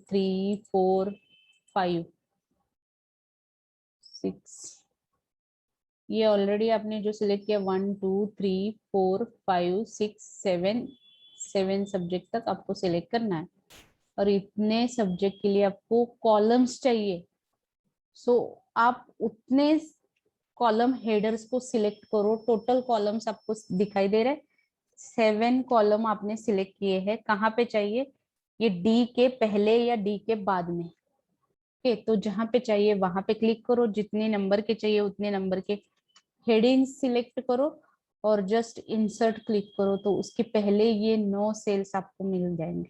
3 4 5 6, ये ऑलरेडी आपने जो सिलेक्ट किया 1 2 3 4 5 6 7 सब्जेक्ट तक आपको सिलेक्ट करना है, और इतने सब्जेक्ट के लिए आपको कॉलम्स चाहिए। सो आप उतने कॉलम हेडर्स को सिलेक्ट करो। टोटल कॉलम्स आपको दिखाई दे रहे हैं, 7 कॉलम आपने सिलेक्ट किए हैं। कहाँ पे चाहिए? ये डी के पहले या डी के बाद में। ओके, तो जहां पे चाहिए वहां पे क्लिक करो, जितने नंबर के चाहिए उतने नंबर के हेडिंग्स सिलेक्ट करो और जस्ट इंसर्ट क्लिक करो, तो उसके पहले ये 9 सेल्स आपको मिल जाएंगे।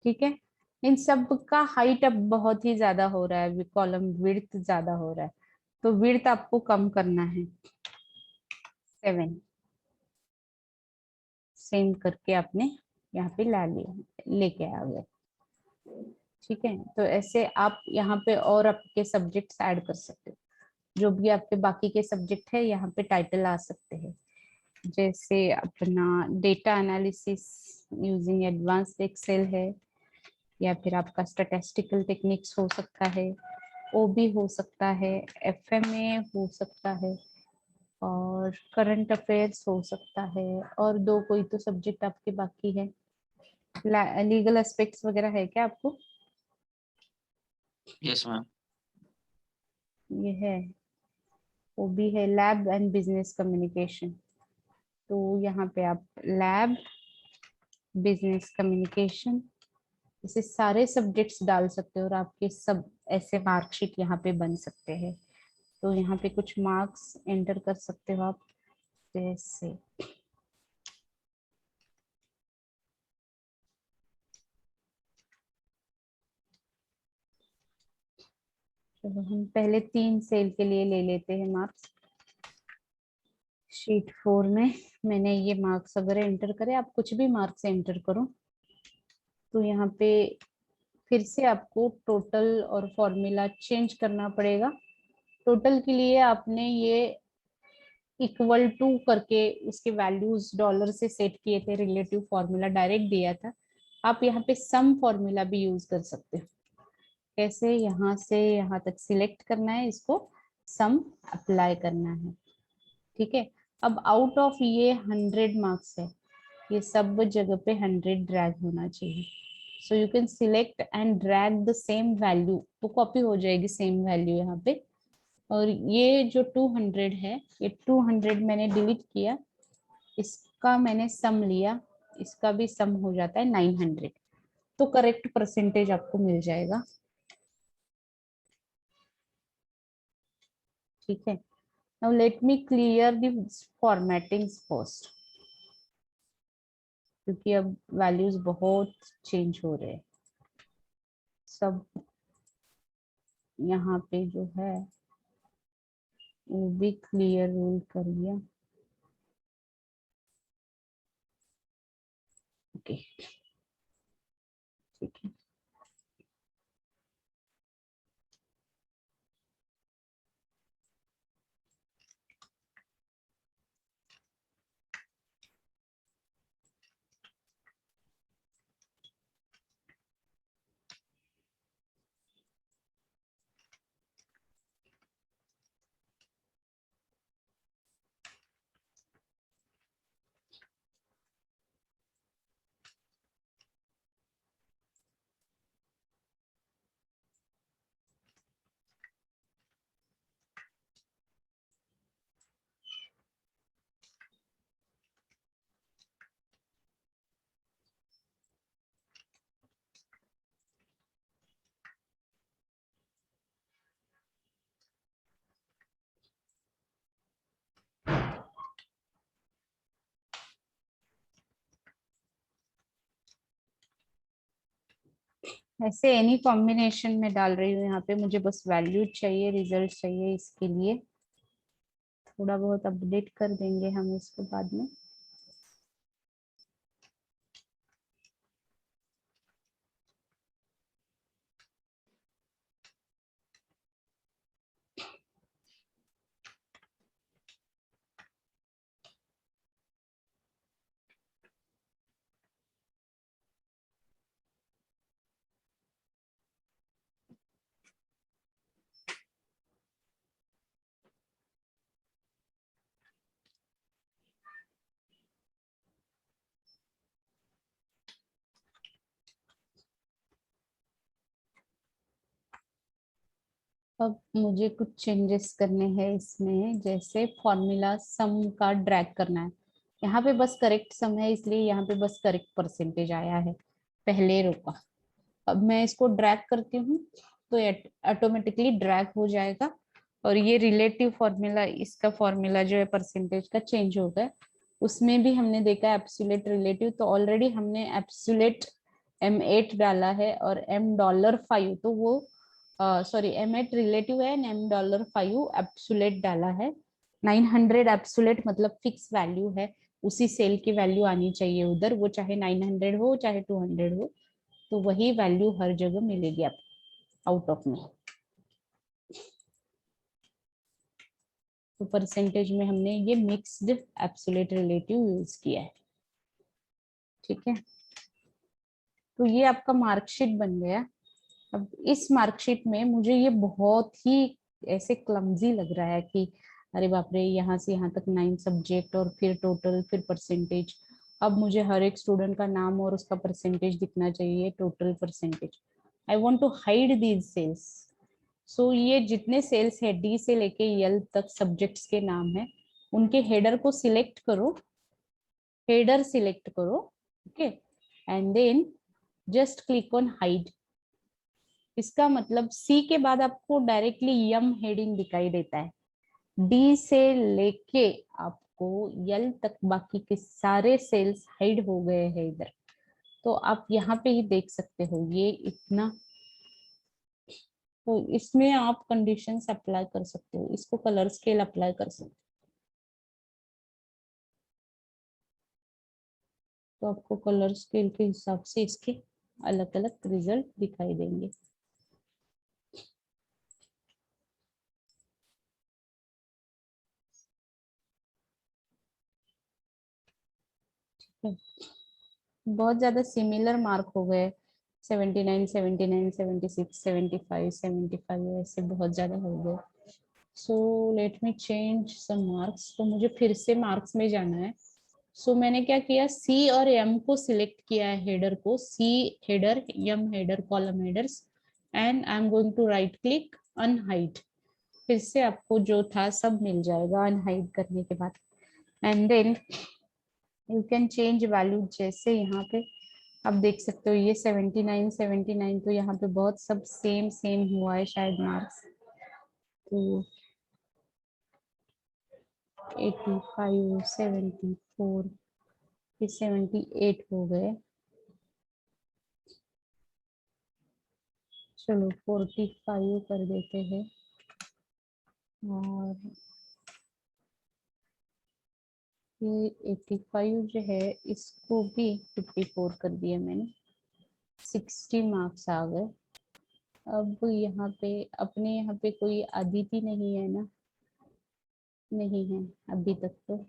ठीक है, इन सब का हाइट अब बहुत ही ज्यादा हो रहा है, कॉलम विड्थ ज्यादा हो रहा है, तो विड्थ आपको कम करना है। 7 सेंड करके आपने यहाँ पे ला लिया, लेके आ गए। ठीक है, तो ऐसे आप यहाँ पे और आपके सब्जेक्ट्स ऐड कर सकते हो। जो भी आपके बाकी के सब्जेक्ट है यहाँ पे टाइटल आ सकते हैं, जैसे अपना data analysis using advanced Excel है, या फिर आपका स्टैटिस्टिकल टेक्निक्स हो सकता है, ओबी हो सकता है, एफएमए हो सकता है, और करंट अफेयर्स हो सकता है, और दो कोई तो सब्जेक्ट आपके बाकी है। लीगल एस्पेक्ट्स वगैरह है क्या आपको? Yes ma'am. ये है, ओबी है, लैब एंड बिजनेस कम्युनिकेशन। तो यहाँ पे आप लैब, बिजनेस कम्युनिकेशन, इसे सारे सब्जेक्ट्स डाल सकते हो और आपके सब ऐसे मार्कशीट यहाँ पे बन सकते हैं। तो यहाँ पे कुछ मार्क्स एंटर कर सकते हो आप, जैसे तो हम पहले 3 सेल के लिए ले लेते हैं मार्क्स। शीट 4 में मैंने ये मार्क्स अगर एंटर करे, आप कुछ भी मार्क्स एंटर करो, तो यहाँ पे फिर से आपको टोटल और फॉर्मूला चेंज करना पड़ेगा। टोटल के लिए आपने ये इक्वल टू करके उसके वैल्यूज डॉलर से सेट किए थे, रिलेटिव फॉर्मूला डायरेक्ट दिया था। आप यहाँ पे सम फॉर्मूला भी यूज कर सकते हो। कैसे? यहाँ से यहाँ तक सिलेक्ट करना है, इसको सम अप्लाई करना है। ठीक है, अब आउट ऑफ ये 100 मार्क्स है, ये सब जगह पे 100 ड्रैग होना चाहिए। So you can select and drag the same value, तो कॉपी हो जाएगी सेम वैल्यू यहाँ पे। और ये जो 200 है, ये 200 मैंने डिलीट किया, इसका मैंने सम लिया, इसका भी सम हो जाता है 900। तो करेक्ट परसेंटेज आपको मिल जाएगा। ठीक है, now let me clear the formattings first, क्योंकि अब वैल्यूज बहुत चेंज हो रहे हैं। सब यहाँ पे जो है वो भी क्लियर रूल कर लिया। ओके, ठीक है। ऐसे एनी कॉम्बिनेशन में डाल रही हूँ यहाँ पे, मुझे बस वैल्यू चाहिए, रिजल्ट चाहिए। इसके लिए थोड़ा बहुत अपडेट कर देंगे हम इसको बाद में। अब मुझे कुछ चेंजेस करने हैं इसमें, जैसे फॉर्मूला सम का ड्रैग करना है। यहाँ पे बस करेक्ट सम है, इसलिए यहाँ पे बस करेक्ट परसेंटेज आया है पहले रो का। अब मैं इसको ड्रैग करती हूँ तो ऑटोमेटिकली ड्रैग हो जाएगा, और ये रिलेटिव फॉर्मूला, इसका फॉर्मूला जो है परसेंटेज का चेंज हो गया। उसमें भी हमने देखा एब्सोल्यूट रिलेटिव, तो ऑलरेडी हमने एब्सोल्यूट M8 डाला है और $5, तो वो सॉरी M8 रिलेटिव है एंड $5 एब्सोल्यूट डाला है। 900 एब्सोल्यूट मतलब फिक्स वैल्यू है, उसी सेल की वैल्यू आनी चाहिए उधर, वो चाहे 900 हो चाहे 200 हो, तो वही वैल्यू हर जगह मिलेगी आपको आउट ऑफ में। तो परसेंटेज में हमने ये मिक्स्ड एब्सोल्यूट रिलेटिव यूज किया है। ठीक है, तो ये आपका मार्कशीट बन गया। अब इस मार्कशीट में मुझे ये बहुत ही ऐसे क्लमजी लग रहा है कि अरे बाप रे, यहाँ से यहाँ तक 9 सब्जेक्ट और फिर टोटल फिर परसेंटेज। अब मुझे हर एक स्टूडेंट का नाम और उसका परसेंटेज दिखना चाहिए, total percentage. I want to hide these cells. So ये जितने सेल्स है डी से लेके यल तक सब्जेक्ट्स के नाम है, उनके हेडर को सिलेक्ट करो, हेडर सिलेक्ट करो, okay, and then just click on hide. इसका मतलब सी के बाद आपको डायरेक्टली यम हेडिंग दिखाई देता है, डी से लेके आपको यल तक बाकी के सारे सेल्स हाइड हो गए हैं इधर। तो आप यहाँ पे ही देख सकते हो ये इतना। तो इसमें आप कंडीशंस अप्लाई कर सकते हो, इसको कलर स्केल अप्लाई कर सकते हो, तो आपको कलर स्केल के हिसाब से इसके अलग अलग रिजल्ट दिखाई देंगे। बहुत ज्यादा सिमिलर मार्क हो गए, 79, 79, 76, 75, 75, ऐसे बहुत ज्यादा हो गए। So let me change some marks. तो मुझे फिर से मार्क्स में जाना है। सो मैंने क्या किया, सी और एम को सिलेक्ट किया है, हेडर को, C header, M header, column headers, and I am going to right click unhide. फिर से आपको जो था सब मिल जाएगा अनहाइड करने के बाद। And then you can change value, जैसे यहाँ पे आप देख सकते हो ये 79, 79, तो यहाँ पे बहुत सब सेम सेम हुआ है शायद मार्क्स। तो 85, 74, फिर 78 हो गए। चलो 45 कर देते हैं, और ये 85 जो है इसको भी 54 कर दिया मैंने, 60 मार्क्स आ गए। अब यहाँ पे अपने यहाँ पे कोई अदिति नहीं है ना? नहीं है अभी तक तो।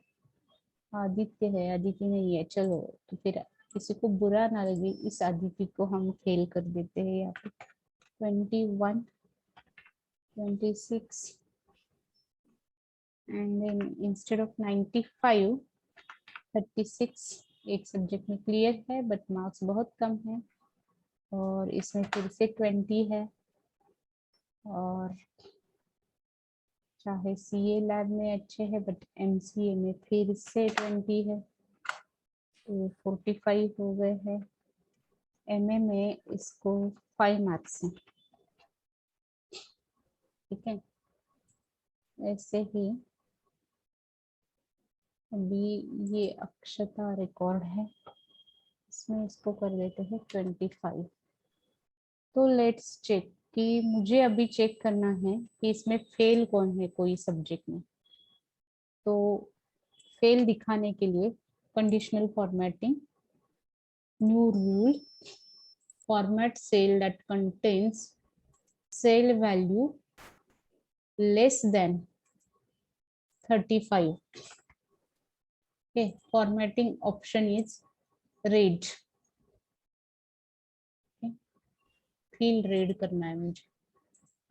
आदित्य है, अदिति नहीं है। चलो, तो फिर किसी को बुरा ना लगे, इस अदिति को हम फेल कर देते हैं यहाँ पे। 21, 26 एंड देन इंस्टेड ऑफ 95, 36 एक सब्जेक्ट में क्लियर है बट मार्क्स बहुत कम है, और इसमें फिर से 20 है, और चाहे सीए लैब में अच्छे है बट एमसीए में फिर से 20 है, तो 45 हो गए हैं। एमए में इसको 5 मार्क्स हैं। ठीक है, ऐसे ही अभी ये अक्षता रिकॉर्ड है, इसमें इसको कर देते हैं 25। तो लेट्स चेक कि मुझे अभी चेक करना है कि इसमें फेल कौन है कोई सब्जेक्ट में। तो फेल दिखाने के लिए conditional formatting, new rule, format cell that contains cell value less than 35. okay, formatting option is red. okay, field red करना है मुझे,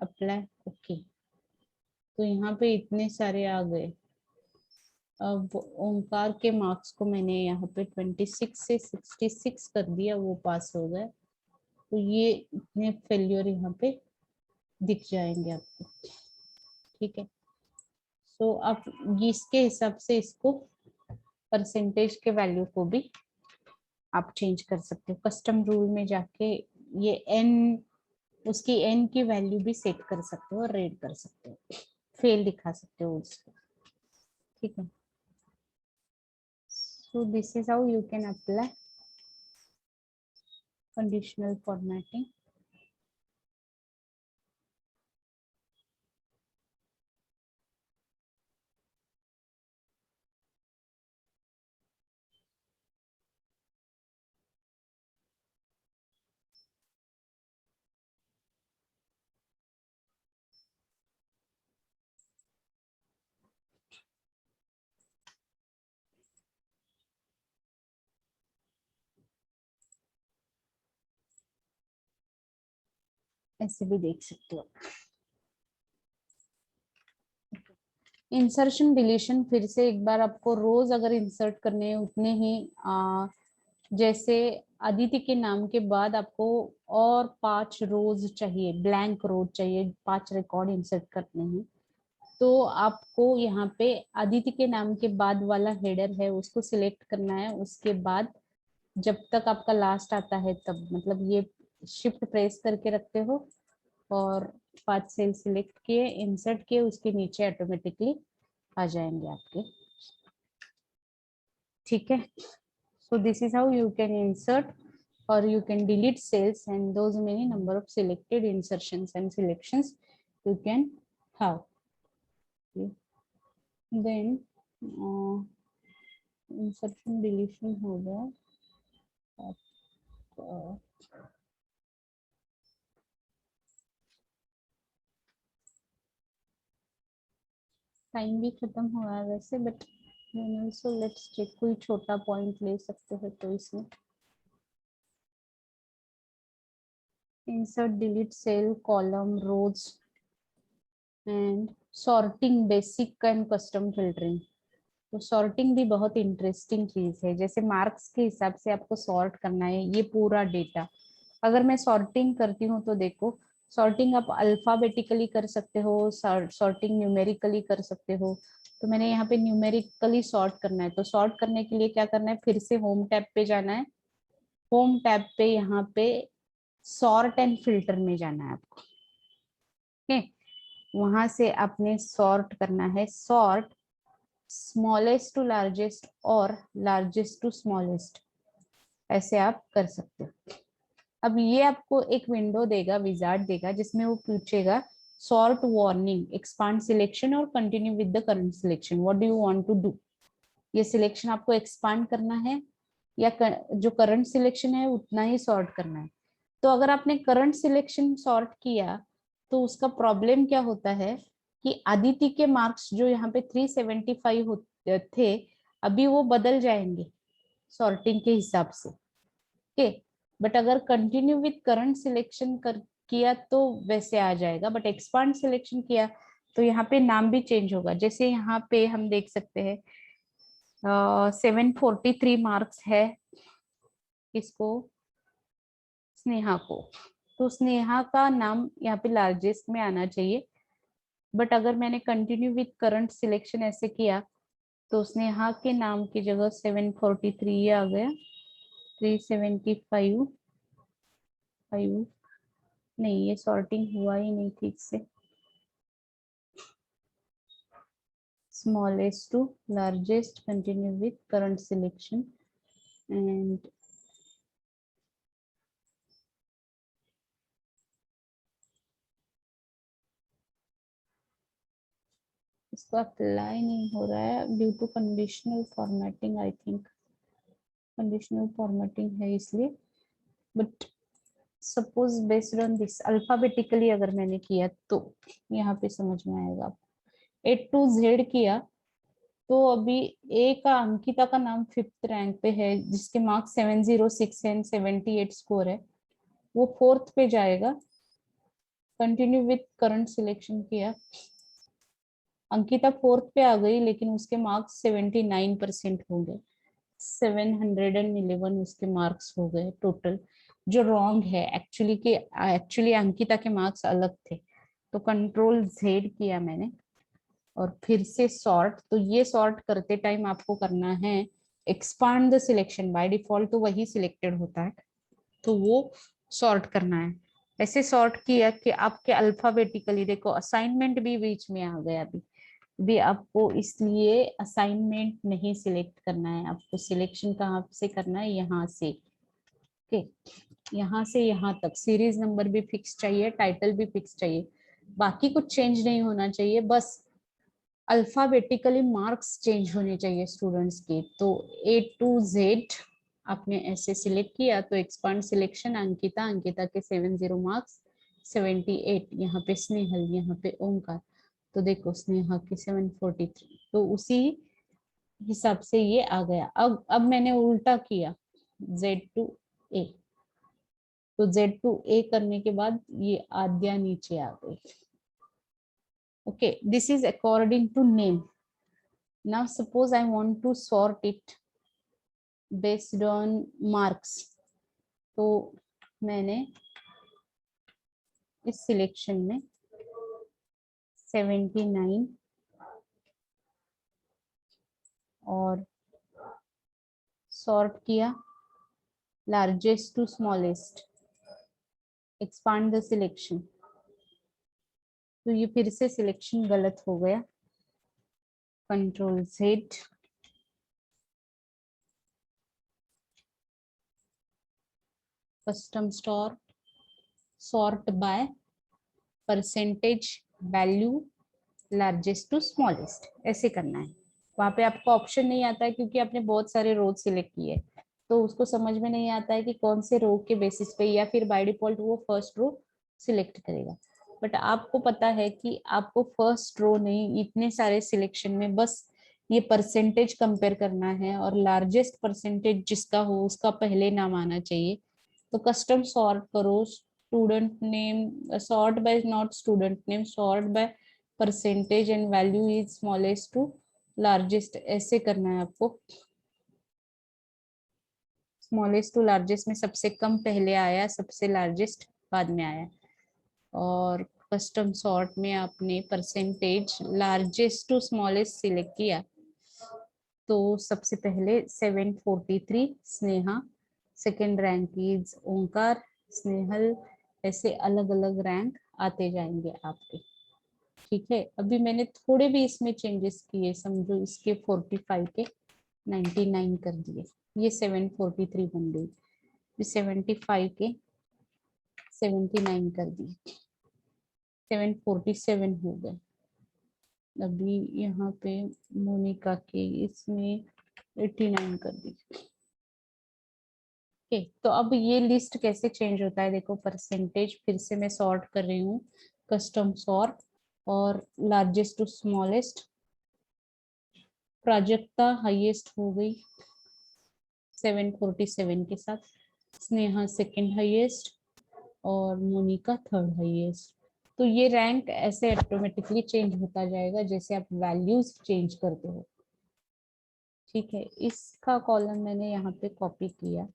अप्लाई ओके। तो यहाँ पे इतने सारे आ गए। अब ओंकार के मार्क्स को मैंने यहाँ पे 26 से 66 कर दिया, वो पास हो गए। तो ये इतने फेल्योर यहाँ पे दिख जाएंगे आपको। ठीक है, सो आप इसके हिसाब से इसको परसेंटेज के वैल्यू को भी आप चेंज कर सकते हो। कस्टम रूल में जाके ये एन, उसकी एन की वैल्यू भी सेट कर सकते हो और रेड कर सकते हो, फेल दिखा सकते हो उसको। ठीक है, so this is how you can apply conditional formatting. ऐसे भी देख सकते हो। इंसर्शन डिलीशन, फिर से एक बार आपको रोज अगर इंसर्ट करने हैं उतने ही जैसे अदिति के नाम के बाद आपको और 5 रोज चाहिए, ब्लैंक रोज चाहिए, 5 रिकॉर्ड इंसर्ट करने हैं, तो आपको यहाँ पे अदिति के नाम के बाद वाला हेडर है उसको सिलेक्ट करना है। उसके बाद जब तक आपका लास्ट आता है तब, मतलब ये शिफ्ट प्रेस करके रखते हो और 5 सेल सिलेक्ट किए, इंसर्ट किए, उसके नीचे ऑटोमेटिकली आ जाएंगे आपके। ठीक है, so this is how you can insert or you can delete cells, and those many number of selected insertions and selections you can have. Okay. Then insertion deletion हो गया, टाइम भी खत्म हुआ है वैसे, बट ऑल्सो लेट्स चेक, कोई छोटा point ले सकते हैं तो इसमें insert delete cell column rows and sorting basic and custom filtering। तो सॉर्टिंग भी बहुत इंटरेस्टिंग चीज है, जैसे मार्क्स के हिसाब से आपको सॉर्ट करना है ये पूरा डेटा। अगर मैं सॉर्टिंग करती हूँ तो देखो, सॉर्टिंग आप अल्फाबेटिकली कर सकते हो, सॉर्टिंग न्यूमेरिकली कर सकते हो। तो मैंने यहाँ पे न्यूमेरिकली सॉर्ट करना है, तो सॉर्ट करने के लिए क्या करना है, फिर से होम टैब पे जाना है। होम टैब पे यहाँ पे सॉर्ट एंड फिल्टर में जाना है आपको। ठीक, वहां से आपने सॉर्ट करना है, सॉर्ट स्मॉलेस्ट टू लार्जेस्ट और लार्जेस्ट टू स्मॉलेस्ट, ऐसे आप कर सकते हो। अब ये आपको एक विंडो देगा, विजार्ड देगा, जिसमें वो पूछेगा सॉर्ट वार्निंग, एक्सपांड सिलेक्शन और continue with the current selection, what do you want to do. ये सिलेक्शन आपको एक्सपांड करना है या जो करंट सिलेक्शन है उतना ही सॉर्ट करना है। तो अगर आपने करंट सिलेक्शन सॉर्ट किया तो उसका प्रॉब्लम क्या होता है कि आदिति के मार्क्स जो यहाँ पे 375 थे, अभी वो बदल जाएंगे सॉर्टिंग के हिसाब से। ओके, बट अगर कंटिन्यू विथ करंट सिलेक्शन कर किया तो वैसे आ जाएगा, बट एक्सपांड सिलेक्शन किया तो यहाँ पे नाम भी चेंज होगा। जैसे यहाँ पे हम देख सकते हैं 743 मार्क्स है इसको, स्नेहा को, तो स्नेहा का नाम यहाँ पे लार्जेस्ट में आना चाहिए। बट अगर मैंने कंटिन्यू विथ करंट सिलेक्शन ऐसे किया तो स्नेहा के नाम की जगह 743 आ गया, 375 नहीं, ये सॉर्टिंग हुआ ही नहीं ठीक से। smallest to largest, continue with current selection and इसको अप्लाई नहीं हो रहा है due to conditional formatting, I think conditional formatting है इसलिए। But suppose based on this alphabetically अगर मैंने किया तो यहाँ पे समझ में आएगा। A to Z किया तो अभी ए का, अंकिता का नाम 5th रैंक पे है जिसके मार्क्स 706 एंड 78 स्कोर है, वो 4th पे जाएगा। कंटिन्यू विथ करंट सिलेक्शन किया, अंकिता 4th पे आ गई लेकिन उसके मार्क्स 79% हो गए, 711 उसके मार्क्स हो गए टोटल, जो रॉन्ग है एक्चुअली के। एक्चुअली अंकिता के मार्क्स अलग थे, तो कंट्रोल जेड किया मैंने और फिर से सॉर्ट। तो ये सॉर्ट करते टाइम आपको करना है expand the selection, by default तो वही सिलेक्टेड होता है, तो वो सॉर्ट करना है। ऐसे सॉर्ट किया कि आपके अल्फाबेटिकली, देखो असाइनमेंट भी बीच में आ गया अभी भी आपको, इसलिए असाइनमेंट नहीं सिलेक्ट करना है आपको। सिलेक्शन कहाँ से करना है, यहाँ से, ओके, यहाँ से यहाँ तक। सीरीज नंबर भी फिक्स चाहिए, टाइटल भी फिक्स चाहिए, बाकी कुछ चेंज नहीं होना चाहिए, बस अल्फाबेटिकली मार्क्स चेंज होने चाहिए स्टूडेंट्स के। तो ए टू जेड आपने ऐसे सिलेक्ट किया, तो एक्सपांड सिलेक्शन अंकिता, अंकिता के 70 मार्क्स, 78 यहाँ पे स्नेहल, यहाँ पे ओमकार, तो देखो स्नेहा के 743, तो उसी हिसाब से ये आ गया। अब मैंने उल्टा किया जेड टू ए, तो जेड टू ए करने के बाद ये आद्या नीचे आ गई। Okay, this is according to name. Now suppose I want to sort it based on marks, तो मैंने इस सिलेक्शन में 79 और सॉर्ट किया largest to smallest, expand the selection, तो ये फिर से सिलेक्शन गलत हो गया। Control Z, custom sort, sort by percentage value largest to smallest, ऐसे करना है। वहां पे आपको ऑप्शन नहीं आता है क्योंकि आपने बहुत सारे रो सिलेक्ट किए, तो उसको समझ में नहीं आता है कि कौन से रो के बेसिस पे, या फिर बाय डिफॉल्ट वो फर्स्ट रो सिलेक्ट करेगा। बट आपको पता है कि आपको फर्स्ट रो नहीं, इतने सारे सिलेक्शन में बस ये परसेंटेज कंपेयर करना है और लार्जेस्ट परसेंटेज जिसका हो उसका पहले नाम आना चाहिए। तो कस्टम सॉर्ट करो, student name sort by, not student name, sort by percentage and value is smallest to largest, ऐसे करना है आपको। स्मॉलेस्ट टू लार्जेस्ट में सबसे कम पहले आया, सबसे लार्जेस्ट बाद में आया। और कस्टम सॉर्ट में आपने percentage largest to smallest select किया, तो सबसे पहले 743 Sneha, second rank is Omkar, Snehal, ऐसे अलग अलग रैंक आते जाएंगे आपके। ठीक है, अभी मैंने थोड़े भी इसमें चेंजेस किए, समझो इसके 45 के 99 कर दिए, ये 743 बन गई। 75 के 79 कर दिए, 747 हो गए। अभी यहाँ पे मोनिका के इसमें 89 कर दी। ओके, तो अब ये लिस्ट कैसे चेंज होता है, देखो परसेंटेज, फिर से मैं सॉर्ट कर रही हूँ, कस्टम सॉर्ट, और largest to smallest, Prajakta highest हो गई 747 के साथ, स्नेहा सेकंड हाईएस्ट और मोनिका थर्ड हाईएस्ट। तो ये रैंक ऐसे ऑटोमेटिकली चेंज होता जाएगा जैसे आप वैल्यूज चेंज करते हो। ठीक है, इसका कॉलम मैंने यहाँ पे कॉपी किया,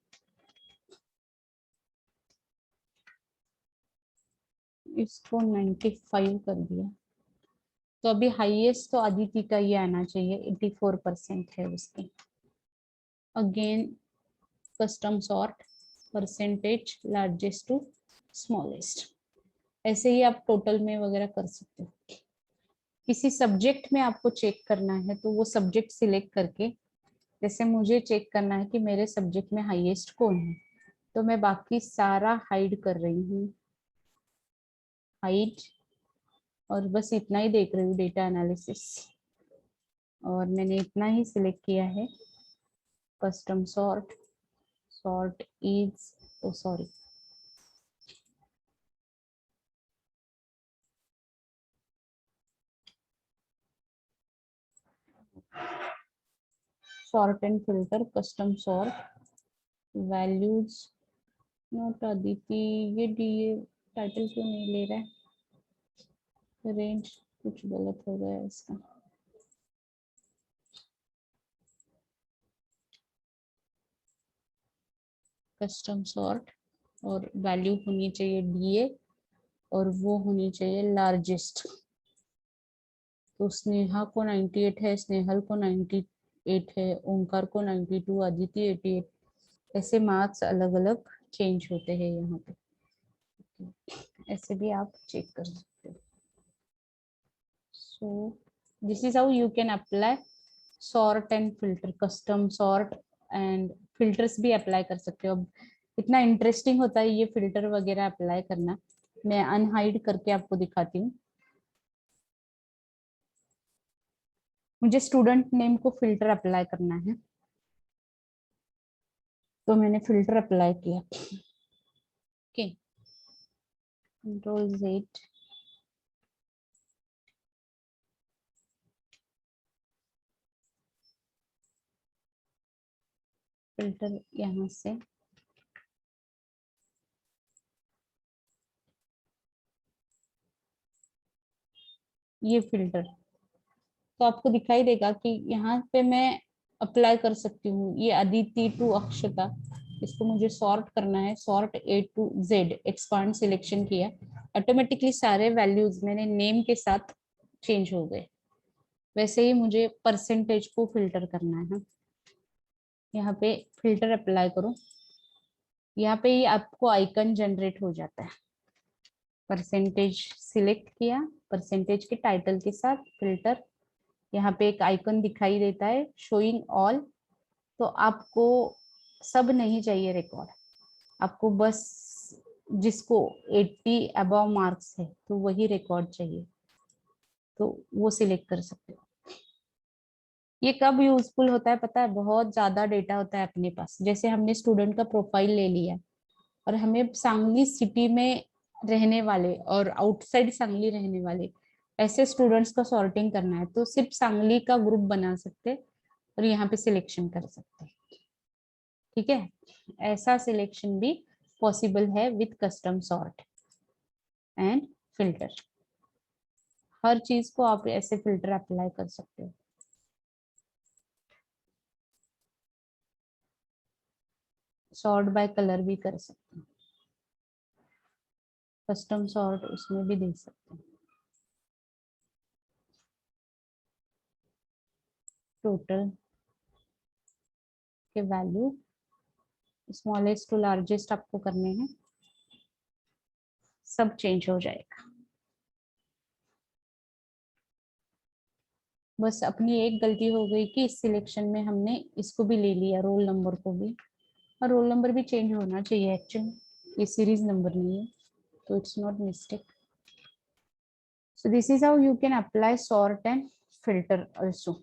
इसको 95 कर दिया, तो अभी हाईएस्ट तो अदिति का ये आना चाहिए, 84% है उसकी। Again custom sort, percentage largest to smallest, ऐसे ही आप टोटल में वगैरह कर सकते हो। किसी सब्जेक्ट में आपको चेक करना है तो वो सब्जेक्ट सिलेक्ट करके, जैसे मुझे चेक करना है कि मेरे सब्जेक्ट में हाईएस्ट कौन है, तो मैं बाकी सारा हाइड कर रही हूँ, हाइड, और बस इतना ही देख रही हूँ डेटा एनालिसिस, और मैंने इतना ही सिलेक्ट किया है। Custom sort, sort is, oh sorry, sort and filter, custom sort, values note Aditi, ये डीए टाइटल क्यों नहीं ले रहा है, रेंज कुछ गलत हो गया इसका। कस्टम सॉर्ट और वैल्यू होनी चाहिए डीए, और वो होनी चाहिए लार्जेस्ट। तो स्नेहा को 98 है, स्नेहल को 98 है, ओंकार को 92, अदिति 88। ऐसे मार्क्स अलग अलग चेंज होते हैं यहाँ पे। ऐसे भी आप चेक कर सकते हो। So this is how you can apply sort and filter, custom sort and filters भी अप्लाई कर सकते हो। अब इतना इंटरेस्टिंग होता है ये फिल्टर वगैरह अप्लाई करना। मैं अनहाइड करके आपको दिखाती हूँ। मुझे स्टूडेंट नेम को फिल्टर अप्लाई करना है, तो मैंने फिल्टर अप्लाई किया। ओके, कंट्रोल Z, फिल्टर यहाँ से ये फिल्टर, तो आपको दिखाई देगा कि यहाँ पे मैं अप्लाई कर सकती हूँ। ये अदिति टू अक्षता, इसको मुझे सॉर्ट करना है। Sort A to Z, expand selection किया, ऑटोमेटिकली सारे वैल्यूज मैंने नेम के साथ चेंज हो गए। वैसे ही मुझे परसेंटेज को फिल्टर करना है। यहाँ पे फिल्टर अप्लाई करो, यहाँ पे ही आपको आइकन जनरेट हो जाता है। परसेंटेज सिलेक्ट किया, परसेंटेज के टाइटल के साथ फिल्टर, यहाँ पे एक आइकन दिखाई देता है शोइंग ऑल। तो आपको सब नहीं चाहिए रिकॉर्ड, आपको बस जिसको 80 अबव मार्क्स है तो वही रिकॉर्ड चाहिए, तो वो सिलेक्ट कर सकते हो। ये कब यूजफुल होता है पता है? बहुत ज्यादा डेटा होता है अपने पास, जैसे हमने स्टूडेंट का प्रोफाइल ले लिया और हमें सांगली सिटी में रहने वाले और आउटसाइड सांगली रहने वाले ऐसे स्टूडेंट्स का सॉर्टिंग करना है, तो सिर्फ सांगली का ग्रुप बना सकते और यहाँ पे सिलेक्शन कर सकते हैं। ठीक है, ऐसा सिलेक्शन भी पॉसिबल है with custom sort and filter. हर चीज को आप ऐसे फिल्टर अप्लाई कर सकते हो। सॉर्ट बाय कलर भी कर सकते हैं, कस्टम सॉर्ट उसमें भी दे सकते हैं। टोटल के वैल्यू स्मॉलेस्ट टू लार्जेस्ट आपको करने हैं, सब चेंज हो जाएगा। बस अपनी एक गलती हो गई कि इस सिलेक्शन में हमने इसको भी ले लिया, रोल नंबर को भी, और रोल नंबर भी चेंज होना चाहिए एक्चुअली, ये सीरीज नंबर नहीं है, तो it's not mistake. So this is how you can apply sort and filter also.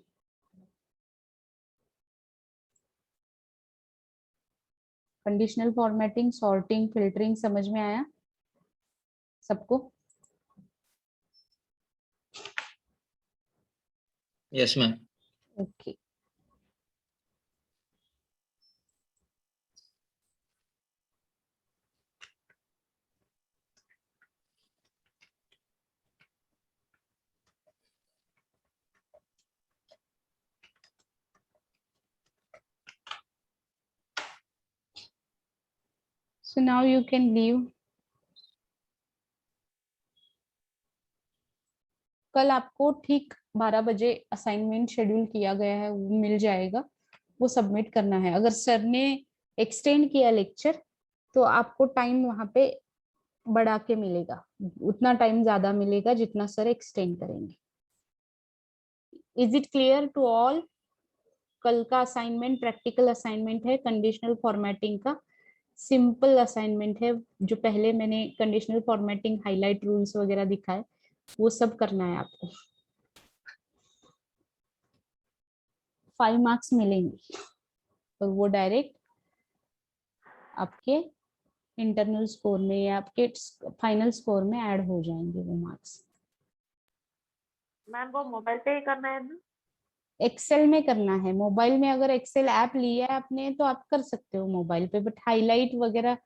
Conditional formatting, sorting, filtering समझ में आया सबको? Yes ma'am. Okay, so now you can leave. कल आपको ठीक 12 बजे असाइनमेंट शेड्यूल किया गया है, वो मिल जाएगा, वो सबमिट करना है। अगर सर ने एक्सटेंड किया लेक्चर तो आपको टाइम वहां पे बढ़ा के मिलेगा, उतना टाइम ज्यादा मिलेगा जितना सर एक्सटेंड करेंगे। Is it clear to all? कल का असाइनमेंट प्रैक्टिकल असाइनमेंट है, कंडीशनल फॉर्मेटिंग का सिंपल असाइनमेंट है। जो पहले मैंने कंडीशनल फॉर्मेटिंग हाईलाइट रूल्स वगैरह दिखाए वो सब करना है आपको। 5 मार्क्स मिलेंगे और वो डायरेक्ट आपके इंटरनल स्कोर में या आपके फाइनल स्कोर में ऐड हो जाएंगे वो मार्क्स। मैम वो मोबाइल पे ही करना है ना? एक्सेल में करना है। मोबाइल में अगर एक्सेल ऐप लिया है आपने तो आप कर सकते हो मोबाइल पे, बट हाईलाइट वगैरह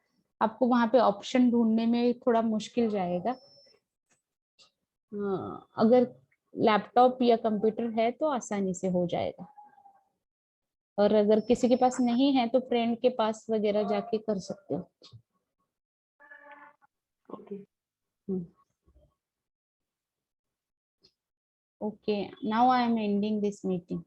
आपको वहां पे ऑप्शन ढूंढने में थोड़ा मुश्किल जाएगा। अगर लैपटॉप या कंप्यूटर है तो आसानी से हो जाएगा, और अगर किसी के पास नहीं है तो फ्रेंड के पास वगैरह जाके कर सकते हो। Okay. Okay, now I am ending this meeting.